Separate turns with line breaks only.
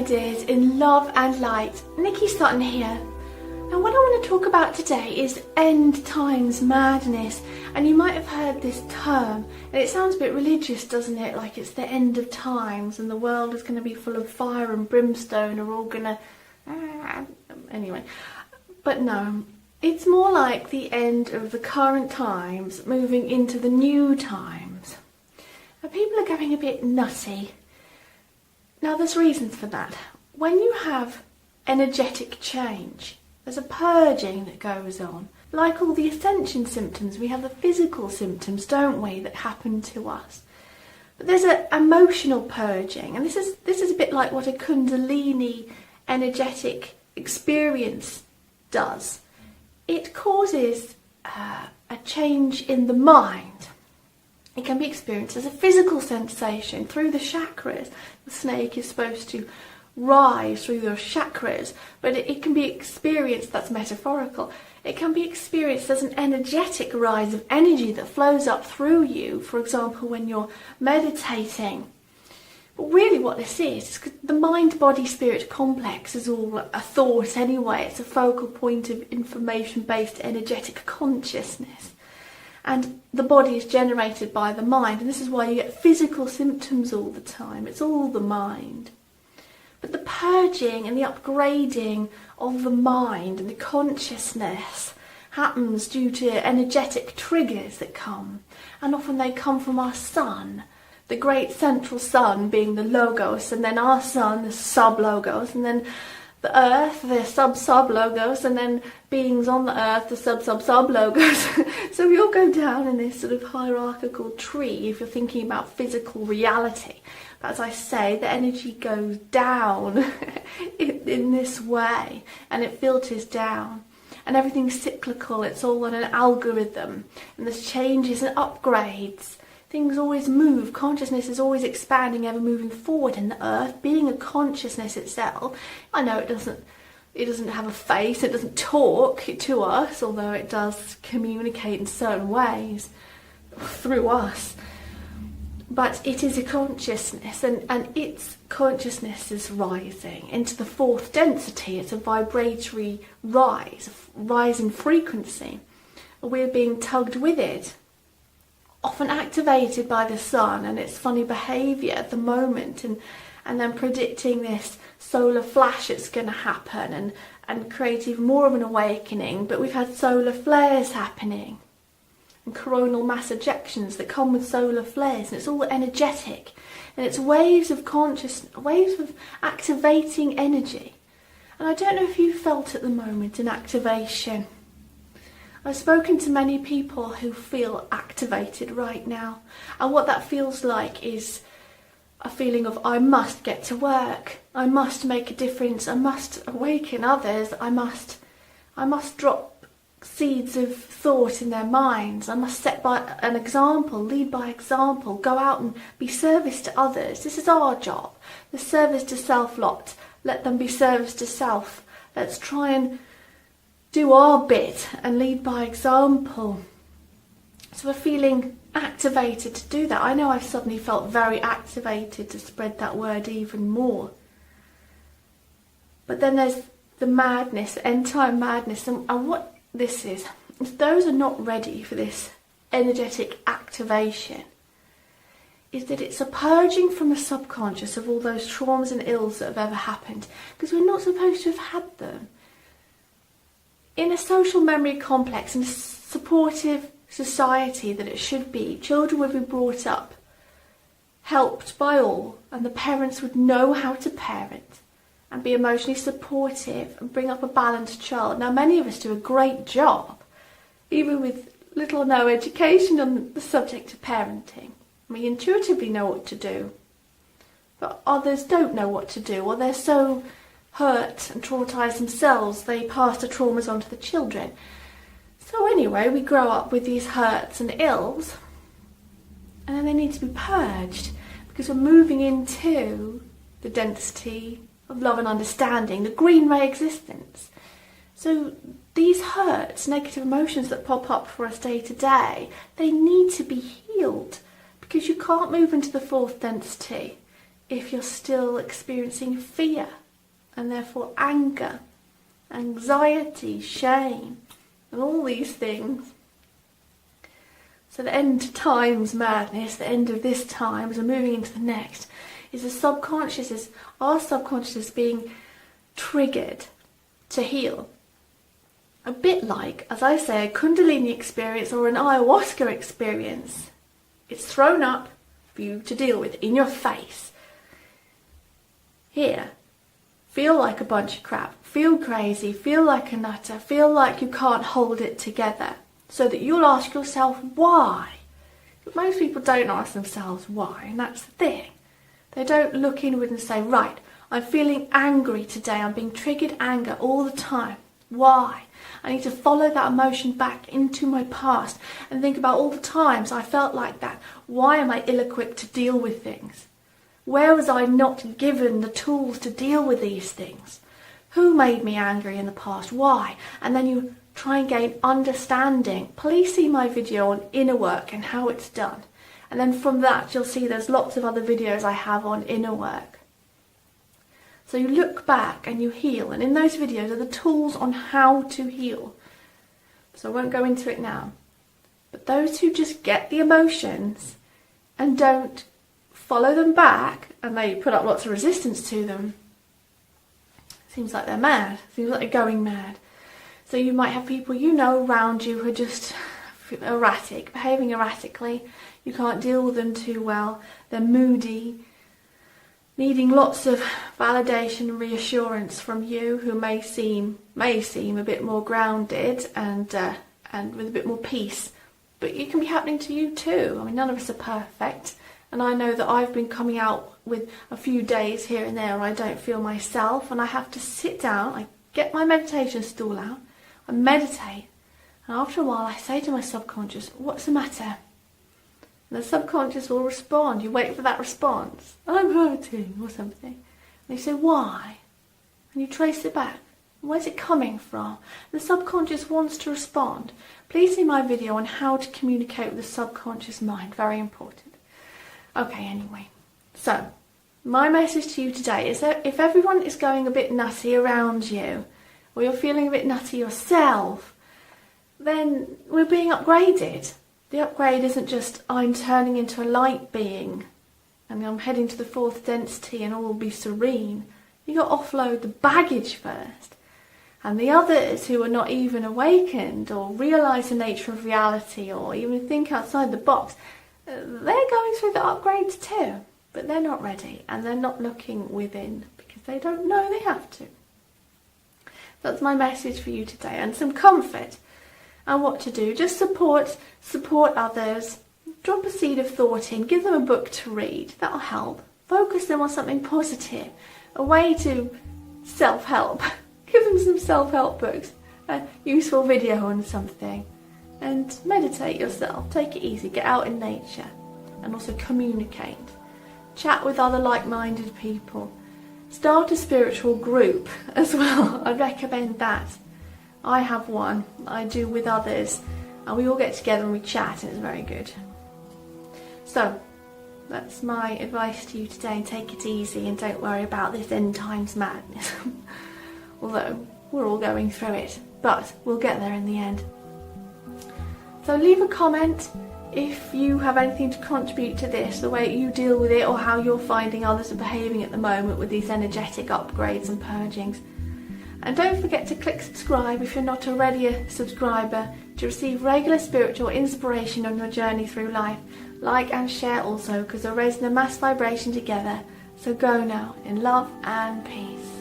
dears, in love and light. Nikki Sutton here. Now what I want to talk about today is end times madness, and you might have heard this term and it sounds a bit religious, doesn't it? Like it's the end of times and the world is going to be full of fire and brimstone, or all gonna anyway. But no, it's more like the end of the current times moving into the new times. Now people are going a bit nutty. Now there's reasons for that. When you have energetic change, there's a purging that goes on. Like all the ascension symptoms, we have the physical symptoms, don't we, that happen to us. But there's an emotional purging, and this is a bit like what a Kundalini energetic experience does. It causes a change in the mind. It can be experienced as a physical sensation through the chakras. The snake is supposed to rise through your chakras, but it can be experienced, that's metaphorical, it can be experienced as an energetic rise of energy that flows up through you, for example when you're meditating. But really what this is the mind-body-spirit complex is all a thought anyway. It's a focal point of information-based energetic consciousness. And the body is generated by the mind, and this is why you get physical symptoms all the time. It's all the mind. But the purging and the upgrading of the mind and the consciousness happens due to energetic triggers that come. And often they come from our sun, the great central sun being the logos, and then our sun, the sub-logos, and then the earth, the sub-sub-logos, and then beings on the earth, the sub-sub-sub-logos. So we all go down in this sort of hierarchical tree if you're thinking about physical reality. But as I say, the energy goes down in this way, and it filters down. And everything's cyclical, it's all on an algorithm, and there's changes and upgrades. Things always move, consciousness is always expanding, ever moving forward, and the earth, being a consciousness itself, I know it doesn't have a face, it doesn't talk to us, although it does communicate in certain ways through us. But it is a consciousness, and its consciousness is rising into the fourth density. It's a vibratory rise, a rise in frequency. We're being tugged with it, often activated by the sun and its funny behaviour at the moment, and then predicting this solar flash that's going to happen and create even more of an awakening. But we've had solar flares happening and coronal mass ejections that come with solar flares, and it's all energetic, and it's waves of consciousness, waves of activating energy. And I don't know if you felt at the moment an activation. I've spoken to many people who feel activated right now, and what that feels like is a feeling of I must get to work, I must make a difference, I must awaken others, I must drop seeds of thought in their minds, I must set by an example, lead by example, go out and be service to others. This is our job, the service to self lot. Let them be service to self. Let's try and do our bit and lead by example. So we're feeling activated to do that. I know I've suddenly felt very activated to spread that word even more. But then there's the madness, end time madness, and what this is, if those are not ready for this energetic activation, is that it's a purging from the subconscious of all those traumas and ills that have ever happened, because we're not supposed to have had them. In a social memory complex and a supportive society that it should be, children would be brought up, helped by all, and the parents would know how to parent and be emotionally supportive and bring up a balanced child. Now many of us do a great job, even with little or no education on the subject of parenting. We intuitively know what to do, but others don't know what to do, or they're so hurt and traumatized themselves they pass the traumas on to the children. So anyway, we grow up with these hurts and ills, and then they need to be purged, because we're moving into the density of love and understanding, the green ray existence. So these hurts, negative emotions that pop up for us day to day, they need to be healed, because you can't move into the fourth density if you're still experiencing fear and therefore anger, anxiety, shame, and all these things. So the end times madness, the end of this time, as we're moving into the next, is our subconscious is being triggered to heal. A bit like, as I say, a Kundalini experience or an ayahuasca experience. It's thrown up for you to deal with in your face. Here, feel like a bunch of crap, feel crazy, feel like a nutter, feel like you can't hold it together, so that you'll ask yourself why. But most people don't ask themselves why, and that's the thing. They don't look inward and say, right, I'm feeling angry today, I'm being triggered anger all the time. Why? I need to follow that emotion back into my past and think about all the times I felt like that. Why am I ill-equipped to deal with things? Where was I not given the tools to deal with these things? Who made me angry in the past? Why? And then you try and gain understanding. Please see my video on inner work and how it's done. And then from that you'll see there's lots of other videos I have on inner work. So you look back and you heal, and in those videos are the tools on how to heal. So I won't go into it now. But those who just get the emotions and don't follow them back, and they put up lots of resistance to them, seems like they're mad, seems like they're going mad. So you might have people you know around you who are just erratic, behaving erratically. You can't deal with them too well. They're moody, needing lots of validation and reassurance from you, who may seem a bit more grounded and with a bit more peace. But it can be happening to you too. I mean, none of us are perfect. And I know that I've been coming out with a few days here and there where I don't feel myself, and I have to sit down, I get my meditation stool out, I meditate, and after a while I say to my subconscious, what's the matter? And the subconscious will respond. You wait for that response. I'm hurting or something. And you say, why? And you trace it back. Where's it coming from? The subconscious wants to respond. Please see my video on how to communicate with the subconscious mind. Very important. Okay, anyway. So, my message to you today is that if everyone is going a bit nutty around you, or you're feeling a bit nutty yourself, then we're being upgraded. The upgrade isn't just, I'm turning into a light being and I'm heading to the fourth density and all will be serene. You've got to offload the baggage first. And the others who are not even awakened or realise the nature of reality or even think outside the box, they're going through the upgrades too. But they're not ready and they're not looking within because they don't know they have to. That's my message for you today, and some comfort. And what to do, just support others, drop a seed of thought in, give them a book to read, that'll help. Focus them on something positive, a way to self-help. Give them some self-help books, a useful video on something, and meditate yourself, take it easy, get out in nature, and also communicate. Chat with other like-minded people. Start a spiritual group as well, I'd recommend that. I have one, I do with others, and we all get together and we chat, and it's very good. So, that's my advice to you today. Take it easy and don't worry about this end times madness. Although, we're all going through it, but we'll get there in the end. So leave a comment if you have anything to contribute to this, the way you deal with it, or how you're finding others are behaving at the moment with these energetic upgrades and purgings. And don't forget to click subscribe if you're not already a subscriber to receive regular spiritual inspiration on your journey through life. Like and share also, because we're raising a mass vibration together. So go now in love and peace.